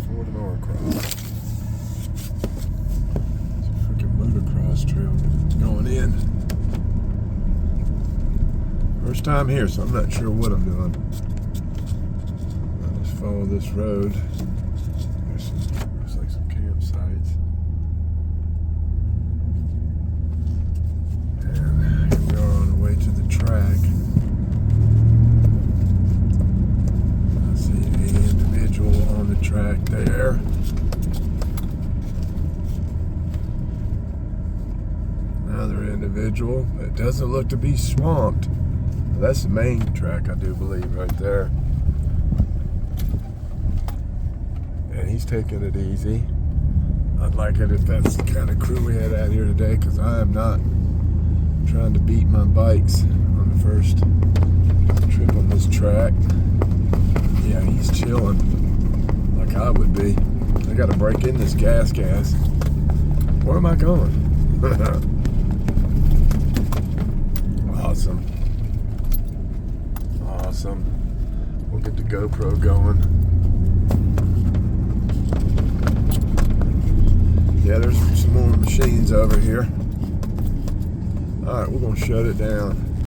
Florida Motocross. It's a freaking motocross trail going in. First time here, so I'm not sure what I'm doing. I'll just follow this road. Looks like some campsites. And here we are on the way to the track. I see an individual on the track there. Another individual. It doesn't look to be swamped. That's the main track, I do believe, right there. And he's taking it easy. I'd like it if that's the kind of crew we had out here today, because I am not trying to beat my bikes on the first trip on this track. Yeah, he's chilling like I would be. I got to break in this gas. Where am I going? Awesome. We'll get the GoPro going. Yeah, there's some more machines over here. Alright, we're going to shut it down.